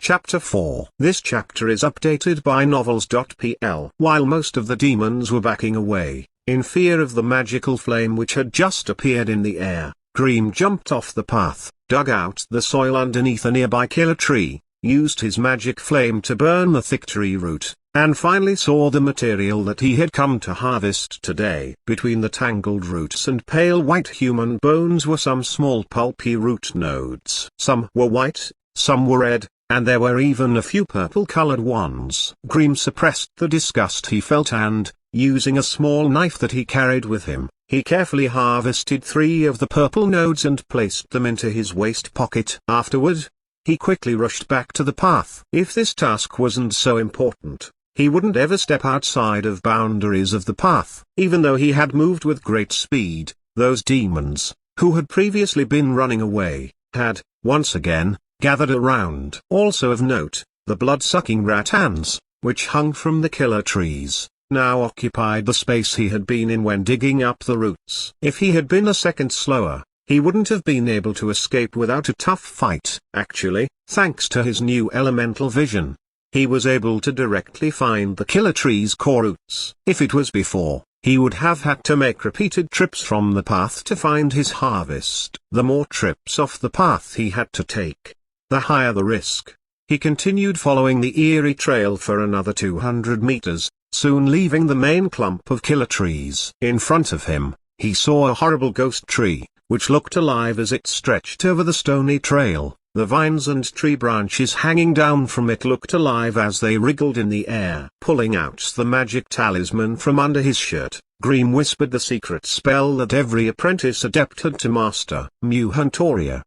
Chapter 4. This chapter is updated by novels.pl. While most of the demons were backing away, in fear of the magical flame which had just appeared in the air, Greem jumped off the path, dug out the soil underneath a nearby killer tree, used his magic flame to burn the thick tree root, and finally saw the material that he had come to harvest today. Between the tangled roots and pale white human bones were some small pulpy root nodes. Some were white, some were red, and there were even a few purple-colored ones. Greem suppressed the disgust he felt and, using a small knife that he carried with him, he carefully harvested 3 of the purple nodes and placed them into his waist pocket. Afterward, he quickly rushed back to the path. If this task wasn't so important, he wouldn't ever step outside of boundaries of the path. Even though he had moved with great speed, those demons, who had previously been running away, had, once again, gathered around. Also of note, the blood-sucking rat ants, which hung from the killer trees, now occupied the space he had been in when digging up the roots. If he had been a second slower, he wouldn't have been able to escape without a tough fight. Actually, thanks to his new elemental vision, he was able to directly find the killer tree's core roots. If it was before, he would have had to make repeated trips from the path to find his harvest. The more trips off the path he had to take, the higher the risk. He continued following the eerie trail for another 200 meters, soon leaving the main clump of killer trees. In front of him, he saw a horrible ghost tree, which looked alive as it stretched over the stony trail. The vines and tree branches hanging down from it looked alive as they wriggled in the air. Pulling out the magic talisman from under his shirt, Greem whispered the secret spell that every apprentice adept had to master. Muhantoria.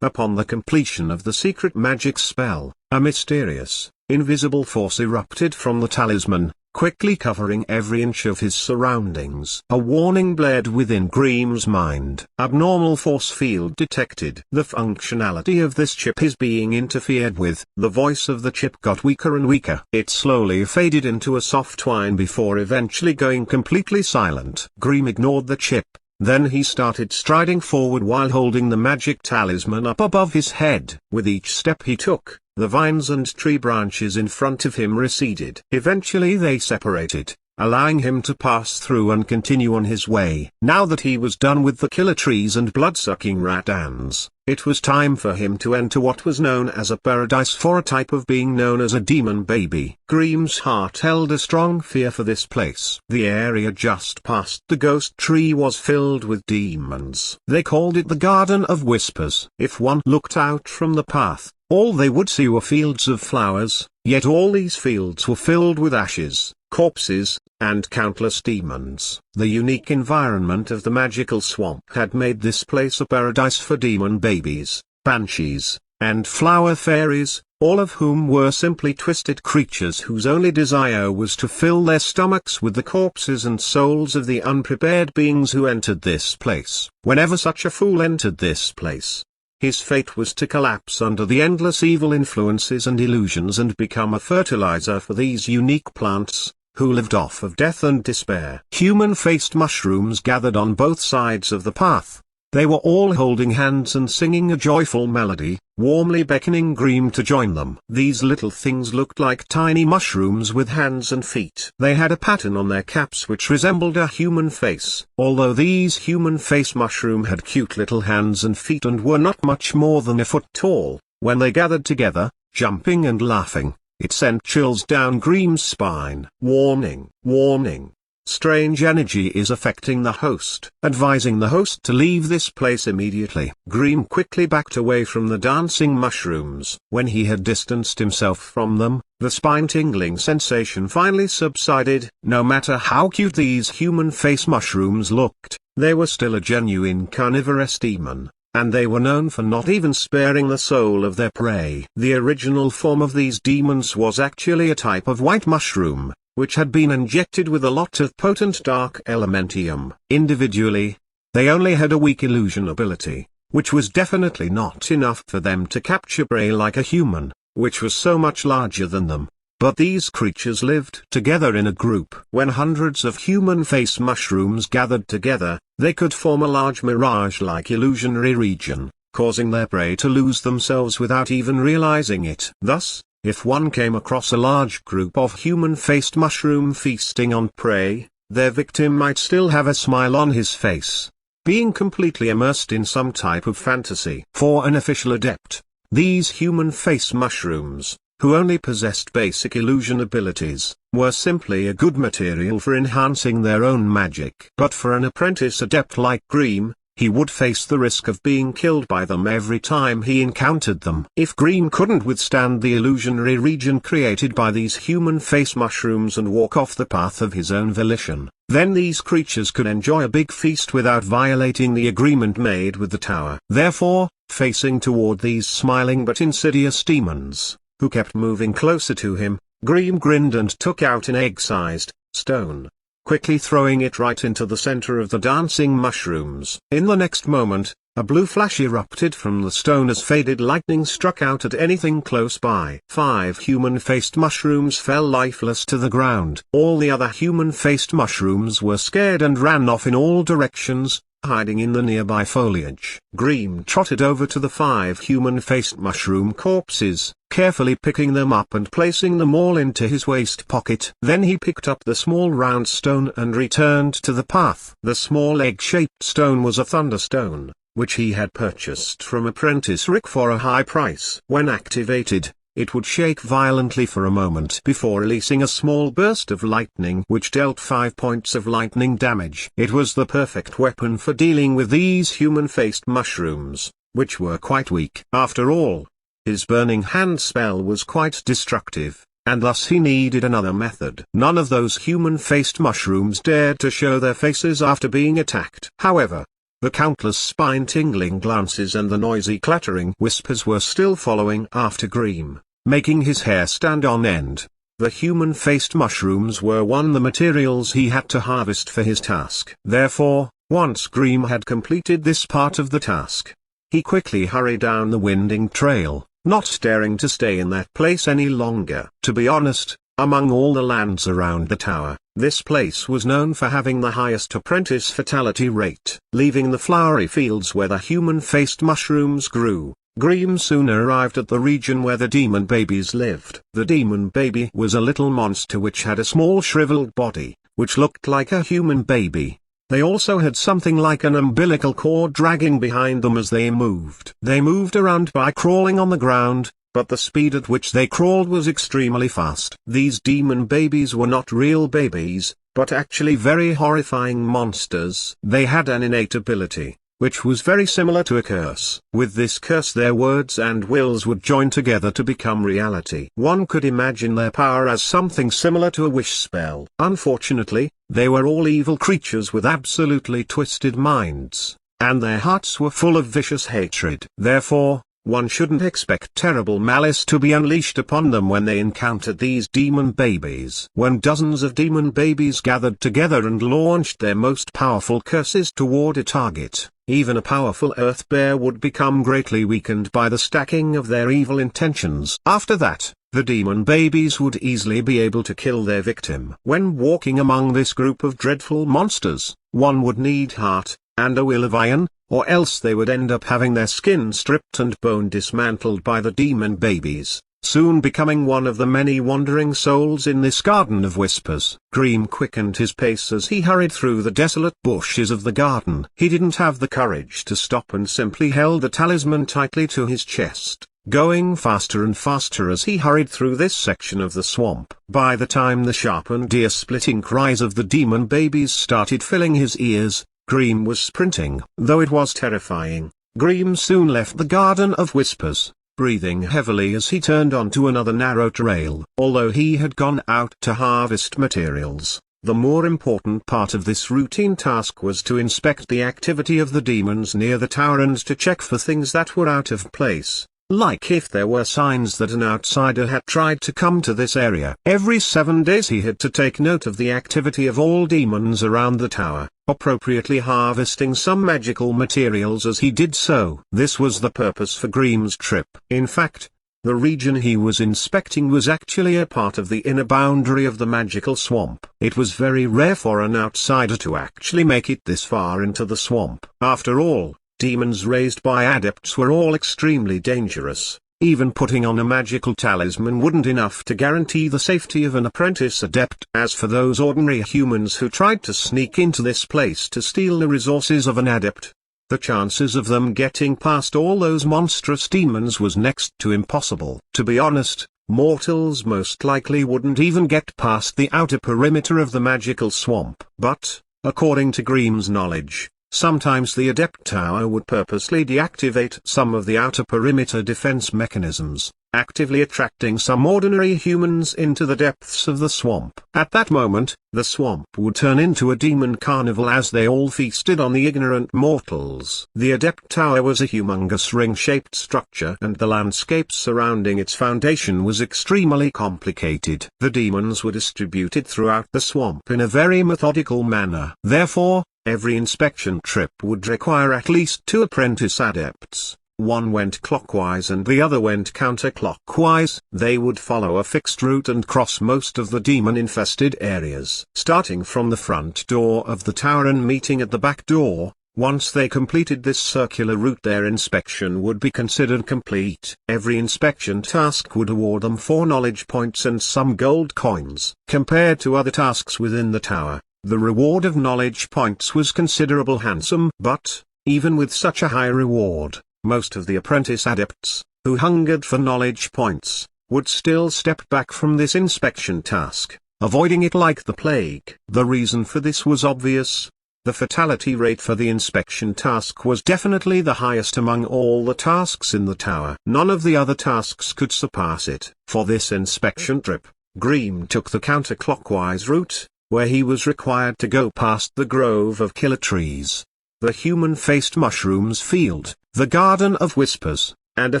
Upon the completion of the secret magic spell, a mysterious, invisible force erupted from the talisman, quickly covering every inch of his surroundings. A warning blared within Greem's mind. Abnormal force field detected. The functionality of this chip is being interfered with. The voice of the chip got weaker and weaker. It slowly faded into a soft whine before eventually going completely silent. Greem ignored the chip. Then he started striding forward while holding the magic talisman up above his head. With each step he took, the vines and tree branches in front of him receded. Eventually they separated, allowing him to pass through and continue on his way. Now that he was done with the killer trees and blood-sucking rat ants, it was time for him to enter what was known as a paradise for a type of being known as a demon baby. Greem's heart held a strong fear for this place. The area just past the ghost tree was filled with demons. They called it the Garden of Whispers. If one looked out from the path, all they would see were fields of flowers, yet all these fields were filled with ashes, corpses, and countless demons. The unique environment of the magical swamp had made this place a paradise for demon babies, banshees, and flower fairies, all of whom were simply twisted creatures whose only desire was to fill their stomachs with the corpses and souls of the unprepared beings who entered this place. Whenever such a fool entered this place, his fate was to collapse under the endless evil influences and illusions and become a fertilizer for these unique plants, who lived off of death and despair. Human-faced mushrooms gathered on both sides of the path. They were all holding hands and singing a joyful melody, warmly beckoning Greem to join them. These little things looked like tiny mushrooms with hands and feet. They had a pattern on their caps which resembled a human face. Although these human face mushroom had cute little hands and feet and were not much more than a foot tall, when they gathered together, jumping and laughing, it sent chills down Greem's spine. Warning, warning. Strange energy is affecting the host. Advising the host to leave this place immediately. Greem quickly backed away from the dancing mushrooms. When he had distanced himself from them, the spine-tingling sensation finally subsided. No matter how cute these human face mushrooms looked, they were still a genuine carnivorous demon, and they were known for not even sparing the soul of their prey. The original form of these demons was actually a type of white mushroom, which had been injected with a lot of potent dark elementium. Individually, they only had a weak illusion ability, which was definitely not enough for them to capture prey like a human, which was so much larger than them. But these creatures lived together in a group. When hundreds of human face mushrooms gathered together, they could form a large mirage-like illusionary region. causing their prey to lose themselves without even realizing it. Thus, if one came across a large group of human-faced mushroom feasting on prey, their victim might still have a smile on his face, being completely immersed in some type of fantasy. For an official adept, these human face mushrooms, who only possessed basic illusion abilities, were simply a good material for enhancing their own magic. But for an apprentice adept like Greem, he would face the risk of being killed by them every time he encountered them. If Greem couldn't withstand the illusionary region created by these human face mushrooms and walk off the path of his own volition, then these creatures could enjoy a big feast without violating the agreement made with the tower. Therefore, facing toward these smiling but insidious demons, who kept moving closer to him, Greem grinned and took out an egg-sized stone, quickly throwing it right into the center of the dancing mushrooms. In the next moment, a blue flash erupted from the stone as faded lightning struck out at anything close by. 5 human-faced mushrooms fell lifeless to the ground. All the other human-faced mushrooms were scared and ran off in all directions, hiding in the nearby foliage. Greem trotted over to the 5 human-faced mushroom corpses, carefully picking them up and placing them all into his waist pocket. Then he picked up the small round stone and returned to the path. The small egg-shaped stone was a thunderstone, which he had purchased from apprentice Rick for a high price. When activated, it would shake violently for a moment before releasing a small burst of lightning which dealt 5 points of lightning damage. It was the perfect weapon for dealing with these human-faced mushrooms, which were quite weak. After all, his burning hand spell was quite destructive, and thus he needed another method. None of those human-faced mushrooms dared to show their faces after being attacked. However, the countless spine-tingling glances and the noisy clattering whispers were still following after Greem, making his hair stand on end. The human-faced mushrooms were one of the materials he had to harvest for his task. Therefore, once Greem had completed this part of the task, he quickly hurried down the winding trail, not daring to stay in that place any longer. To be honest, among all the lands around the tower, this place was known for having the highest apprentice fatality rate. Leaving the flowery fields where the human-faced mushrooms grew, Greem soon arrived at the region where the demon babies lived. The demon baby was a little monster which had a small shriveled body, which looked like a human baby. They also had something like an umbilical cord dragging behind them as they moved. They moved around by crawling on the ground, but the speed at which they crawled was extremely fast. These demon babies were not real babies, but actually very horrifying monsters. They had an innate ability, which was very similar to a curse. With this curse their words and wills would join together to become reality. One could imagine their power as something similar to a wish spell. Unfortunately, they were all evil creatures with absolutely twisted minds, and their hearts were full of vicious hatred. Therefore, one shouldn't expect terrible malice to be unleashed upon them when they encountered these demon babies. When dozens of demon babies gathered together and launched their most powerful curses toward a target, even a powerful earth bear would become greatly weakened by the stacking of their evil intentions. After that, the demon babies would easily be able to kill their victim. When walking among this group of dreadful monsters, one would need heart, and a will of iron, or else they would end up having their skin stripped and bone dismantled by the demon babies, soon becoming one of the many wandering souls in this garden of whispers. Greem quickened his pace as he hurried through the desolate bushes of the garden. He didn't have the courage to stop and simply held the talisman tightly to his chest, going faster and faster as he hurried through this section of the swamp. By the time the sharp and ear-splitting cries of the demon babies started filling his ears, Greem was sprinting. Though it was terrifying, Greem soon left the Garden of Whispers, breathing heavily as he turned onto another narrow trail. Although he had gone out to harvest materials, the more important part of this routine task was to inspect the activity of the demons near the tower and to check for things that were out of place, like if there were signs that an outsider had tried to come to this area. Every 7 days he had to take note of the activity of all demons around the tower, appropriately harvesting some magical materials as he did so. This was the purpose for Greem's trip. In fact, the region he was inspecting was actually a part of the inner boundary of the magical swamp. It was very rare for an outsider to actually make it this far into the swamp. After all, demons raised by adepts were all extremely dangerous. Even putting on a magical talisman wouldn't enough to guarantee the safety of an apprentice adept. As for those ordinary humans who tried to sneak into this place to steal the resources of an adept, the chances of them getting past all those monstrous demons was next to impossible. To be honest, mortals most likely wouldn't even get past the outer perimeter of the magical swamp. But, according to Grimm's knowledge, sometimes the Adept Tower would purposely deactivate some of the outer perimeter defense mechanisms, actively attracting some ordinary humans into the depths of the swamp. At that moment, the swamp would turn into a demon carnival as they all feasted on the ignorant mortals. The Adept Tower was a humongous ring-shaped structure, and the landscape surrounding its foundation was extremely complicated. The demons were distributed throughout the swamp in a very methodical manner. Therefore, every inspection trip would require at least 2 apprentice adepts. One went clockwise and the other went counterclockwise. They would follow a fixed route and cross most of the demon-infested areas. Starting from the front door of the tower and meeting at the back door, once they completed this circular route their inspection would be considered complete. Every inspection task would award them 4 knowledge points and some gold coins. Compared to other tasks within the tower, the reward of knowledge points was considerable handsome. But, even with such a high reward, most of the apprentice adepts, who hungered for knowledge points, would still step back from this inspection task, avoiding it like the plague. The reason for this was obvious. The fatality rate for the inspection task was definitely the highest among all the tasks in the tower. None of the other tasks could surpass it. For this inspection trip, Grimm took the counterclockwise route, where he was required to go past the grove of killer trees, the human-faced mushrooms field, the Garden of Whispers, and a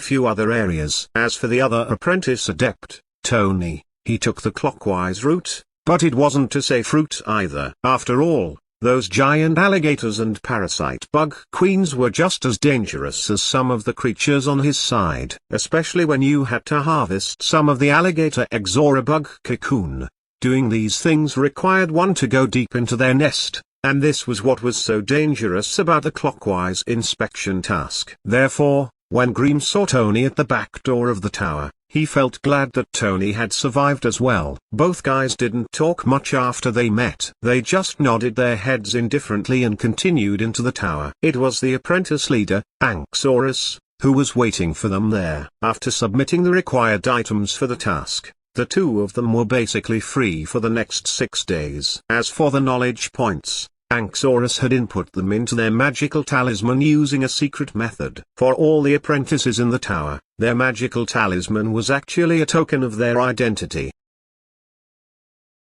few other areas. As for the other apprentice adept, Tony, he took the clockwise route, but it wasn't a safe route either. After all, those giant alligators and parasite bug queens were just as dangerous as some of the creatures on his side, especially when you had to harvest some of the alligator eggs or a bug cocoon. Doing these things required one to go deep into their nest, and this was what was so dangerous about the clockwise inspection task. Therefore, when Grimm saw Tony at the back door of the tower, he felt glad that Tony had survived as well. Both guys didn't talk much after they met. They just nodded their heads indifferently and continued into the tower. It was the apprentice leader, Anxorus, who was waiting for them there. After submitting the required items for the task, the two of them were basically free for the next 6 days. As for the knowledge points, Anxorus had input them into their magical talisman using a secret method. For all the apprentices in the tower, their magical talisman was actually a token of their identity.